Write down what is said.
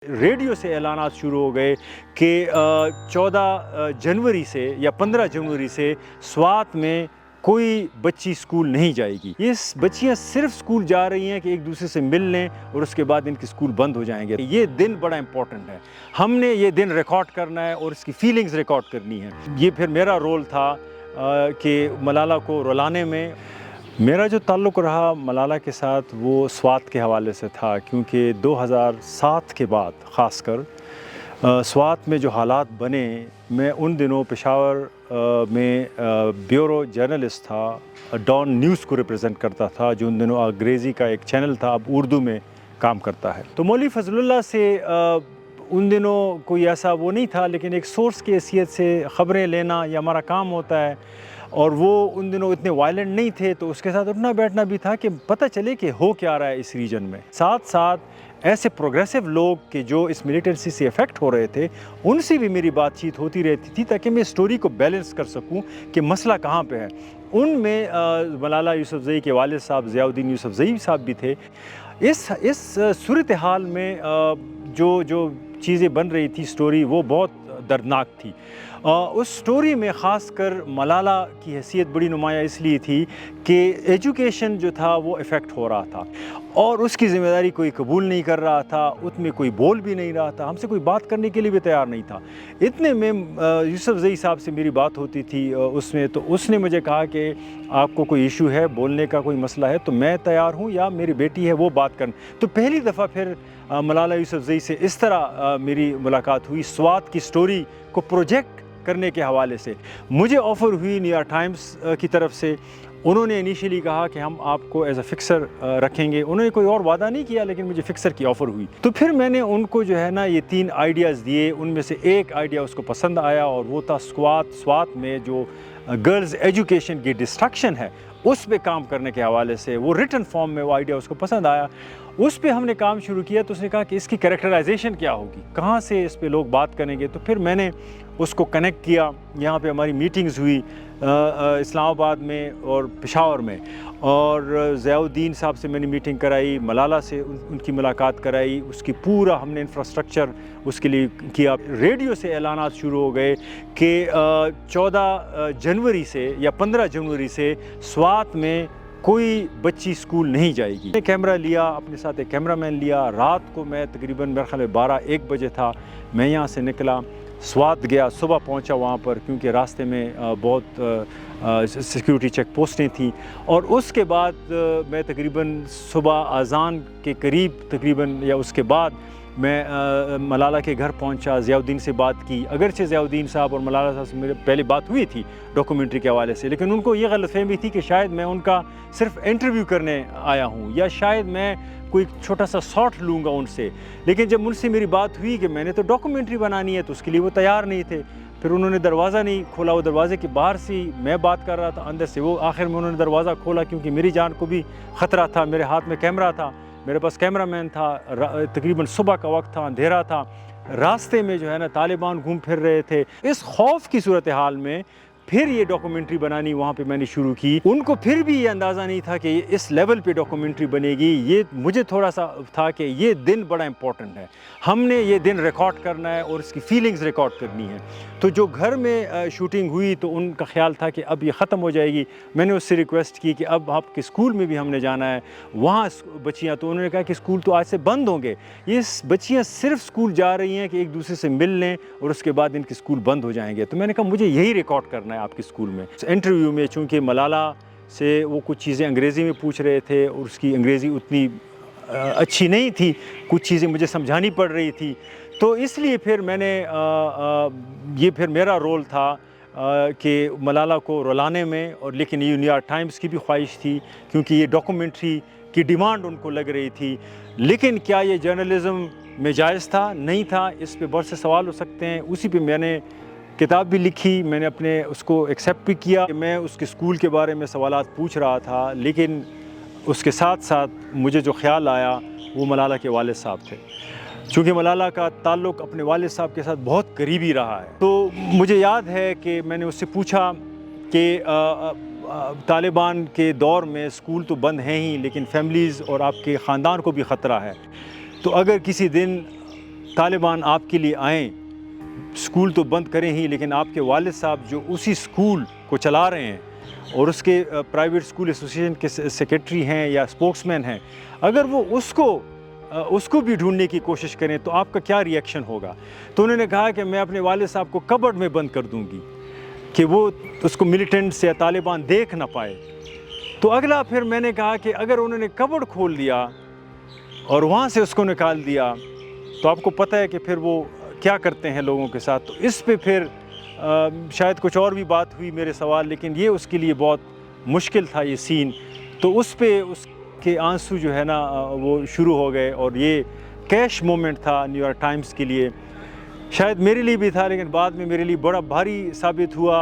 Radio से ऐलानात शुरू हो गए कि 14 जनवरी से या 15 जनवरी से स्वात में कोई बच्ची स्कूल नहीं जाएगी। ये बच्चियां सिर्फ स्कूल जा रही हैं कि एक दूसरे से मिल लें और उसके बाद इनके स्कूल बंद हो जाएंगे। ये दिन बड़ा इम्पोर्टेंट है, हमने ये दिन रिकॉर्ड करना है और इसकी फीलिंग्स रिकॉर्ड करनी है। ये फिर मेरा रोल था कि मलाला को रुलाने में। मेरा जो ताल्लुक़ रहा मलाला के साथ वो स्वात के हवाले से था, क्योंकि 2007 के बाद ख़ासकर स्वात में जो हालात बने, मैं उन दिनों पेशावर में ब्यूरो जर्नलिस्ट था, डॉन न्यूज़ को रिप्रेजेंट करता था, जो उन दिनों अंग्रेज़ी का एक चैनल था, अब उर्दू में काम करता है। तो मौलवी फजलुल्लाह से उन दिनों कोई ऐसा वो नहीं था, लेकिन एक सोर्स की हैसियत से ख़बरें लेना ये हमारा काम होता है। और वो उन दिनों इतने वायलेंट नहीं थे, तो उसके साथ उठना बैठना भी था कि पता चले कि हो क्या रहा है इस रीजन में। साथ साथ ऐसे प्रोग्रेसिव लोग के जो इस मिलिटेंसी से इफ़ेक्ट हो रहे थे, उनसे भी मेरी बातचीत होती रहती थी, ताकि मैं स्टोरी को बैलेंस कर सकूं कि मसला कहाँ पे है। उनमें मलाला यूसुफ़ज़ई के वालिद साहब ज़ियाउद्दीन यूसुफ़ज़ई साहब भी थे। इस सूरत हाल में जो चीज़ें बन रही थी, स्टोरी वो बहुत दर्दनाक थी। उस स्टोरी में ख़ासकर मलाला की हैसियत बड़ी नुमाया इसलिए थी कि एजुकेशन जो था वो इफ़ेक्ट हो रहा था और उसकी ज़िम्मेदारी कोई कबूल नहीं कर रहा था, उसमें कोई बोल भी नहीं रहा था, हमसे कोई बात करने के लिए भी तैयार नहीं था। इतने में यूसुफ़ज़ई साहब से मेरी बात होती थी उसमें, तो उसने मुझे कहा कि आपको कोई इशू है, बोलने का कोई मसला है तो मैं तैयार हूँ, या मेरी बेटी है वो बात करना। तो पहली दफ़ा फिर मलाला यूसुफ़ज़ई से इस तरह मेरी मुलाकात हुई, स्वात की स्टोरी को प्रोजेक्ट करने के हवाले से। मुझे ऑफ़र हुई न्यूयॉर्क टाइम्स की तरफ से। उन्होंने इनिशियली कहा कि हम आपको एज अ फ़िक्सर रखेंगे। उन्होंने कोई और वादा नहीं किया, लेकिन मुझे फ़िक्सर की ऑफ़र हुई। तो फिर मैंने उनको जो है ना ये 3 आइडियाज़ दिए। उनमें से एक आइडिया उसको पसंद आया और वो था स्वात में जो गर्ल्स एजुकेशन की डिस्ट्रक्शन है उस पे काम करने के हवाले से। वो रिटन फॉर्म में वो आइडिया उसको पसंद आया, उस पे हमने काम शुरू किया। तो उसने कहा कि इसकी कैरेक्टराइजेशन क्या होगी, कहाँ से इस पे लोग बात करेंगे। तो फिर मैंने उसको कनेक्ट किया। यहाँ पे हमारी मीटिंग्स हुई इस्लामाबाद में और पेशावर में, और ज़ियाउद्दीन साहब से मैंने मीटिंग कराई, मलाला से उनकी मुलाकात कराई, उसकी पूरा हमने इंफ्रास्ट्रक्चर उसके लिए किया। रेडियो से ऐलानात शुरू हो गए कि 14 जनवरी से या 15 जनवरी से स्वात में कोई बच्ची स्कूल नहीं जाएगी। मैंने कैमरा लिया, अपने साथ एक कैमरामैन लिया। रात को मैं तकरीबन मेरे ख्याल में 12-1 बजे था, मैं यहाँ से निकला, स्वात गया, सुबह पहुँचा वहाँ पर, क्योंकि रास्ते में बहुत सिक्योरिटी चेक पोस्टें थी। और उसके बाद मैं तकरीबन सुबह अज़ान के करीब तकरीबन या उसके बाद मैं मलाला के घर पहुंचा, ज़ियाउद्दीन से बात की। अगरचे ज़ियाउद्दीन साहब और मलाला साहब से मेरे पहले बात हुई थी डॉक्यूमेंट्री के हवाले से, लेकिन उनको ये गलतफ़हमी थी कि शायद मैं उनका सिर्फ इंटरव्यू करने आया हूँ, या शायद मैं कोई छोटा सा शॉट लूँगा उनसे। लेकिन जब मुझसे मेरी बात हुई कि मैंने तो डॉक्यूमेंट्री बनानी है, तो उसके लिए वो तैयार नहीं थे। फिर उन्होंने दरवाज़ा नहीं खोला, वो दरवाज़े के बाहर से मैं बात कर रहा था, अंदर से वो। आखिर में उन्होंने दरवाज़ा खोला, क्योंकि मेरी जान को भी ख़तरा था। मेरे हाथ में कैमरा था, मेरे पास कैमरामैन था, तकरीबन सुबह का वक्त था, अंधेरा था, रास्ते में जो है ना तालिबान घूम फिर रहे थे। इस खौफ की सूरत हाल में फिर ये डॉक्यूमेंट्री बनानी वहाँ पे मैंने शुरू की। उनको फिर भी ये अंदाज़ा नहीं था कि इस लेवल पे डॉक्यूमेंट्री बनेगी। ये मुझे थोड़ा सा था कि ये दिन बड़ा इम्पोर्टेंट है, हमने ये दिन रिकॉर्ड करना है और इसकी फीलिंग्स रिकॉर्ड करनी है। तो जो घर में शूटिंग हुई, तो उनका ख्याल था कि अब ये ख़त्म हो जाएगी। मैंने उससे रिक्वेस्ट की कि अब आपके स्कूल में भी हमने जाना है, वहाँ बच्चियाँ। तो उन्होंने कहा कि स्कूल तो आज से बंद होंगे, ये बच्चियाँ सिर्फ स्कूल जा रही हैं कि एक दूसरे से मिल लें और उसके बाद इनके स्कूल बंद हो जाएंगे। तो मैंने कहा मुझे यही रिकॉर्ड करना है आपके स्कूल में। इंटरव्यू में चूँकि मलाला से वो कुछ चीज़ें अंग्रेज़ी में पूछ रहे थे और उसकी अंग्रेज़ी उतनी अच्छी नहीं थी, कुछ चीज़ें मुझे समझानी पड़ रही थी, तो इसलिए फिर मैंने ये फिर मेरा रोल था कि मलाला को रुलाने में। और लेकिन ये न्यूयॉर्क टाइम्स की भी ख्वाहिश थी, क्योंकि ये डॉक्यूमेंट्री की डिमांड उनको लग रही थी। लेकिन क्या ये जर्नलिज़म में जायज़ था, नहीं था, इस पे बहुत से सवाल हो सकते हैं। उसी पे मैंने किताब भी लिखी, मैंने अपने उसको एक्सेप्ट भी किया। मैं उसके स्कूल के बारे में सवालात पूछ रहा था, लेकिन उसके साथ साथ मुझे जो ख़्याल आया वो मलाला के वालिद साहब थे। चूँकि मलाला का ताल्लुक़ अपने वालिद साहब के साथ बहुत करीबी रहा है, तो मुझे याद है कि मैंने उससे पूछा कि तालिबान के दौर में स्कूल तो बंद हैं ही, लेकिन फैमिलीज़ और आपके ख़ानदान को भी ख़तरा है। तो अगर किसी दिन तालिबान आपके लिए आएँ, स्कूल तो बंद करें ही, लेकिन आपके वालिद साहब जो उसी स्कूल को चला रहे हैं और उसके प्राइवेट स्कूल एसोसिएशन के सेक्रेटरी हैं या स्पोक्समैन हैं, अगर वो उसको भी ढूंढने की कोशिश करें तो आपका क्या रिएक्शन होगा? तो उन्होंने कहा कि मैं अपने वालिद साहब को कबर्ड में बंद कर दूंगी कि वो उसको मिलिटेंट्स या तालिबान देख ना पाए। तो अगला फिर मैंने कहा कि अगर उन्होंने कबर्ड खोल दिया और वहाँ से उसको निकाल दिया तो आपको पता है कि फिर वो क्या करते हैं लोगों के साथ। तो इस पे फिर शायद कुछ और भी बात हुई मेरे सवाल, लेकिन ये उसके लिए बहुत मुश्किल था ये सीन। तो उस पे उसके आंसू जो है ना वो शुरू हो गए और ये कैश मोमेंट था न्यूयॉर्क टाइम्स के लिए। शायद मेरे लिए भी था, लेकिन बाद में मेरे लिए बड़ा भारी साबित हुआ